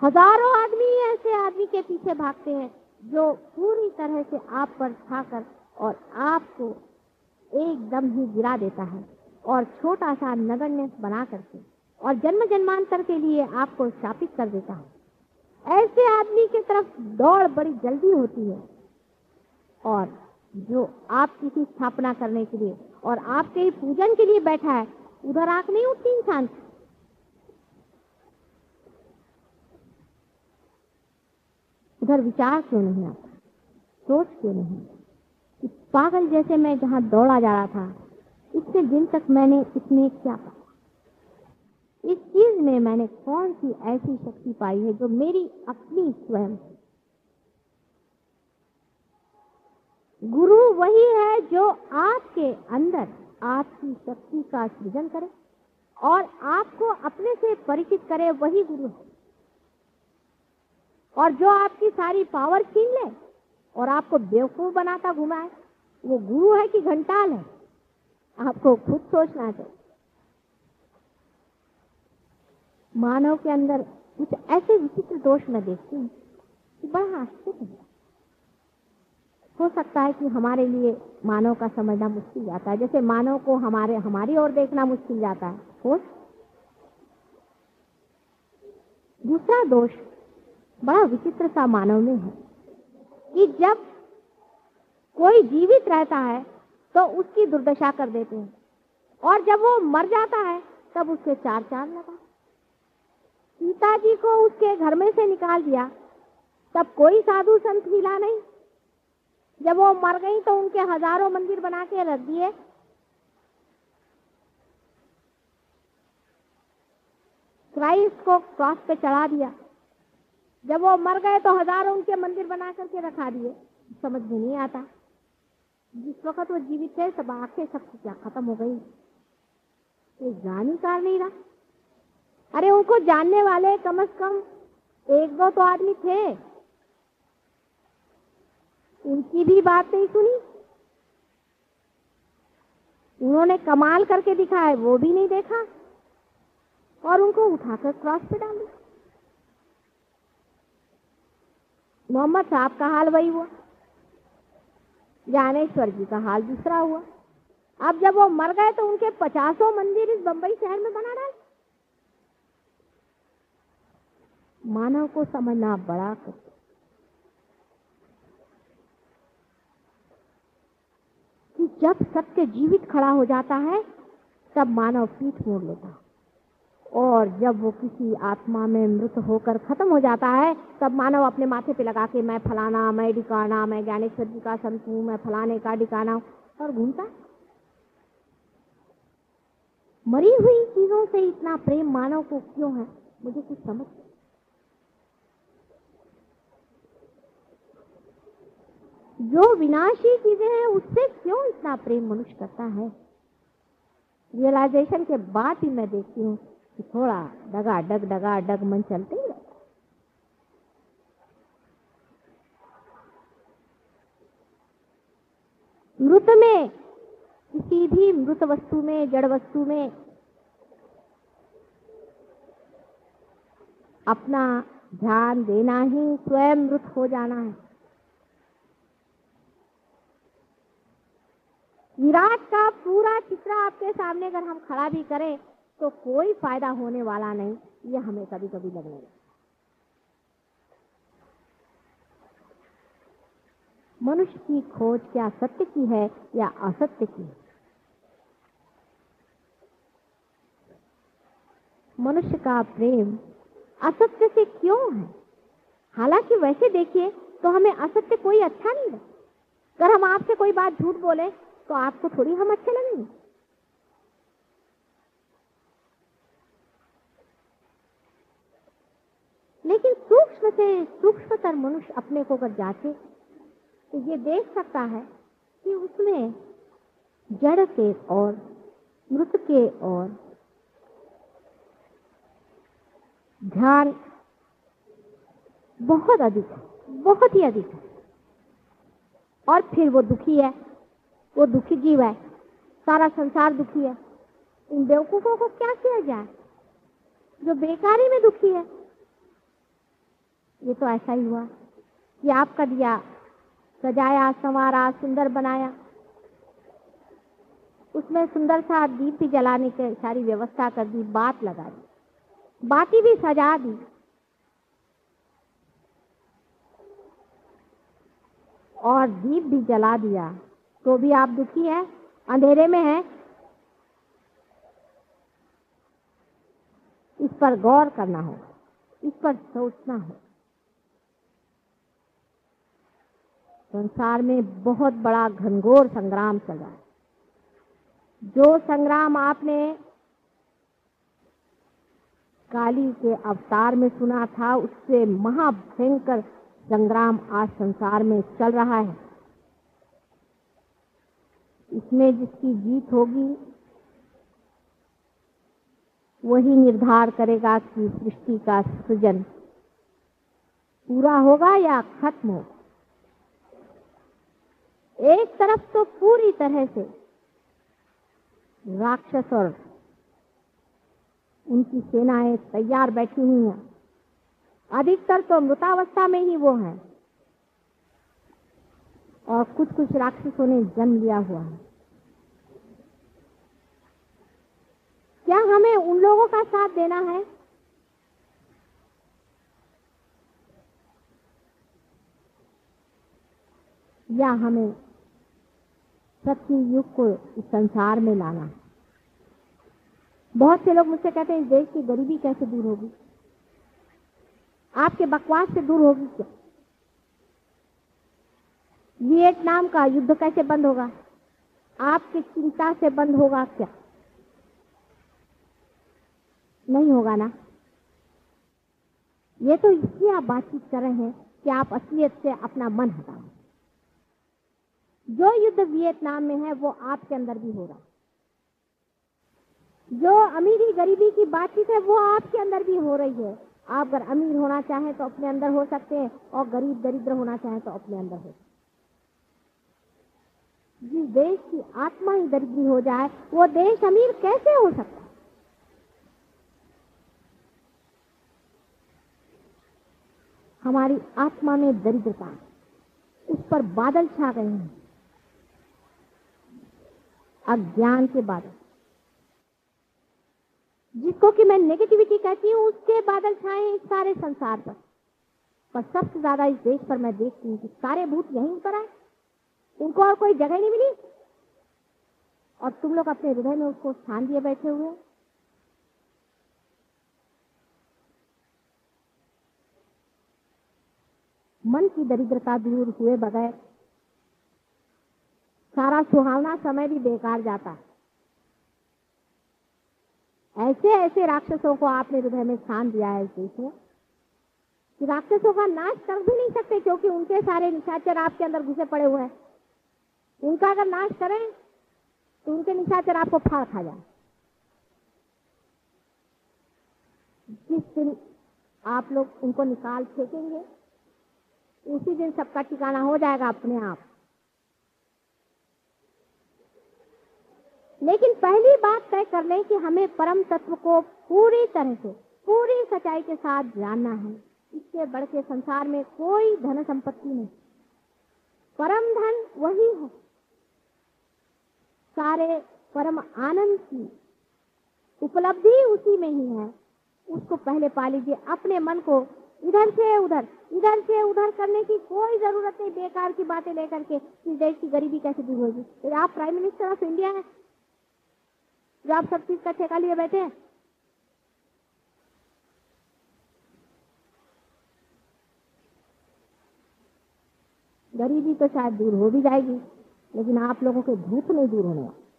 हजारों आदमी ऐसे आदमी के पीछे भागते हैं जो पूरी तरह से आप पर छाकर और आपको एकदम ही गिरा देता है और छोटा सा नगण्य बना करके और जन्म जन्मांतर के लिए आपको शापित कर देता है। ऐसे आदमी की तरफ दौड़ बड़ी जल्दी होती है और जो आपकी ही स्थापना करने के लिए और आपके ही पूजन के लिए बैठा है, उधर आंख नहीं उठती इंसान। उधर विचार क्यों नहीं आता, सोच क्यों नहीं कि पागल जैसे मैं जहां दौड़ा जा रहा था, इतने दिन तक मैंने इसमें क्या पाया, इस चीज में मैंने कौन सी ऐसी शक्ति पाई है जो मेरी अपनी स्वयं। गुरु वही है जो आपके अंदर आपकी शक्ति का सृजन करे और आपको अपने से परिचित करे, वही गुरु है। और जो आपकी सारी पावर छीन ले और आपको बेवकूफ बनाता घुमाए, वो गुरु है कि घंटाल है, आपको खुद सोचना चाहिए। मानव के अंदर कुछ ऐसे विचित्र दोष मैं देखती हूँ कि बड़ा आश्चर्य है। हो सकता है कि हमारे लिए मानव का समझना मुश्किल जाता है, जैसे मानव को हमारी ओर देखना मुश्किल जाता है। हो दूसरा दोष बड़ा विचित्र सा मानव में है कि जब कोई जीवित रहता है तो उसकी दुर्दशा कर देते हैं और जब वो मर जाता है तब उसके चार चांद लगा। सीता जी को उसके घर में से निकाल दिया तब कोई साधु संत मिला नहीं। जब वो मर गई तो उनके हजारों मंदिर बना के रख दिए। क्राइस्ट को क्रॉस पे चढ़ा दिया। जब वो मर गए तो हजारों उनके मंदिर बना करके रखा दिए। समझ में नहीं आता, जिस वक्त वो जीवित थे सब आंखें सब क्या खत्म हो गई, ये जान ही कार नहीं रहा। अरे उनको जानने वाले कम से कम एक दो तो आदमी थे, उनकी भी बात नहीं सुनी। उन्होंने कमाल करके दिखाया, वो भी नहीं देखा और उनको उठाकर क्रॉस पे डाल दिया। मोहम्मद साहब का हाल वही हुआ, ज्ञानेश्वर जी का हाल दूसरा हुआ। अब जब वो मर गए तो उनके 50 मंदिर इस बंबई शहर में बना डाले। मानव को समझना बड़ा कठिन। कि जब सत्य जीवित खड़ा हो जाता है तब मानव पीठ मोड़ लेता है और जब वो किसी आत्मा में मृत होकर खत्म हो जाता है तब मानव अपने माथे पे लगा के मैं फलाना, मैं डिकाना, मैं ज्ञानेश्वर जी का संत हूं, मैं फलाने का डिकाना हूं और घूमता। मरी हुई चीजों से इतना प्रेम मानव को क्यों है, मुझे कुछ समझ। जो विनाशी चीजें हैं उससे क्यों इतना प्रेम मनुष्य करता है। रियलाइजेशन के बाद ही मैं देखती हूँ कि थोड़ा डगा डग मन चलते ही रहता। मृत में, किसी भी मृत वस्तु में, जड़ वस्तु में अपना ध्यान देना ही स्वयं मृत हो जाना है। विराट का पूरा चित्र आपके सामने अगर हम खड़ा भी करें तो कोई फायदा होने वाला नहीं, ये हमें कभी कभी लगने लगा। मनुष्य की खोज क्या सत्य की है या असत्य की है। मनुष्य का प्रेम असत्य से क्यों है। हालांकि वैसे देखिए तो हमें असत्य कोई अच्छा नहीं लगता। अगर हम आपसे कोई बात झूठ बोले तो आपको थोड़ी हम अच्छे लगेंगे। लेकिन सूक्ष्म से सूक्ष्मतर मनुष्य अपने को अगर जांचे तो ये देख सकता है कि उसमें जड़ के और मृत के और ध्यान बहुत अधिक है, बहुत ही अधिक है। और फिर वो दुखी है, वो दुखी जीव है, सारा संसार दुखी है। इन बेवकूफों को क्या किया जाए जो बेकारी में दुखी है। ये तो ऐसा ही हुआ कि आपका दिया सजाया, संवारा, सुंदर बनाया, उसमें सुंदर सा दीप भी जलाने की सारी व्यवस्था कर दी, बात लगा दी, बाती भी सजा दी, और दीप भी जला दिया, तो भी आप दुखी हैं, अंधेरे में हैं। इस पर गौर करना हो, इस पर सोचना हो। संसार में बहुत बड़ा घनघोर संग्राम चल रहा है। जो संग्राम आपने काली के अवतार में सुना था, उससे महाभयंकर संग्राम आज संसार में चल रहा है। इसमें जिसकी जीत होगी वही निर्धार करेगा कि सृष्टि का सृजन पूरा होगा या खत्म होगा। एक तरफ तो पूरी तरह से राक्षस और उनकी सेनाएं तैयार बैठी हुई हैं, अधिकतर तो मृतावस्था में ही वो हैं, और कुछ कुछ राक्षसों ने जन्म लिया हुआ है। क्या हमें उन लोगों का साथ देना है या हमें सत्य युग को इस संसार में लाना है? बहुत से लोग मुझसे कहते हैं इस देश की गरीबी कैसे दूर होगी, आपके बकवास से दूर होगी क्या? वियतनाम का युद्ध कैसे बंद होगा, आपकी चिंता से बंद होगा क्या? नहीं होगा ना। ये तो इसलिए आप बातचीत कर रहे हैं कि आप असलियत से अपना मन हटाओ। जो युद्ध वियतनाम में है वो आपके अंदर भी हो रहा है। जो अमीरी गरीबी की बातचीत है वो आपके अंदर भी हो रही है। आप अगर अमीर होना चाहें तो अपने अंदर हो सकते हैं, और गरीब दरिद्र होना चाहें तो अपने अंदर हो सकते हैं। जिस देश की आत्मा ही दरिद्री हो जाए वो देश अमीर कैसे हो सकता है? हमारी आत्मा में दरिद्रता, उस पर बादल छा गए हैं, अज्ञान के बादल, जिसको कि मैं नेगेटिविटी कहती हूँ, उसके बादल छाए हैं इस सारे संसार पर सबसे ज्यादा इस देश पर मैं देखती हूँ कि सारे भूत यहीं पर आए, उनको और कोई जगह नहीं मिली, और तुम लोग अपने हृदय में उसको स्थान दिए बैठे हुए। मन की दरिद्रता दूर हुए बगैर सारा सुहावना समय भी बेकार जाता है। ऐसे ऐसे राक्षसों को आपने हृदय में स्थान दिया है इस देश में कि राक्षसों का नाश कर भी नहीं सकते, क्योंकि उनके सारे निशाचर आपके अंदर घुसे पड़े हुए हैं। उनका अगर नाश करें तो उनके निशाचर आपको फाड़ खा जाए। जिस दिन आप लोग उनको निकाल फेंकेंगे उसी दिन सबका ठिकाना हो जाएगा अपने आप। लेकिन पहली बात तय कर लें कि हमें परम तत्व को पूरी तरह से, पूरी सच्चाई के साथ जानना है। इससे बढ़ के संसार में कोई धन संपत्ति नहीं। परम धन वही है, सारे परम आनंद की उपलब्धि उसी में ही है। उसको पहले पा लीजिए। अपने मन को इधर से उधर करने की कोई जरूरत नहीं, बेकार की बातें लेकर के इस देश की गरीबी कैसे दूर होगी। तो आप प्राइम मिनिस्टर ऑफ इंडिया हैं जो आप सब चीज का ठेका लिए बैठे हैं। गरीबी तो शायद दूर हो भी जाएगी, लेकिन आप लोगों के भूत नहीं दूर होने वाले।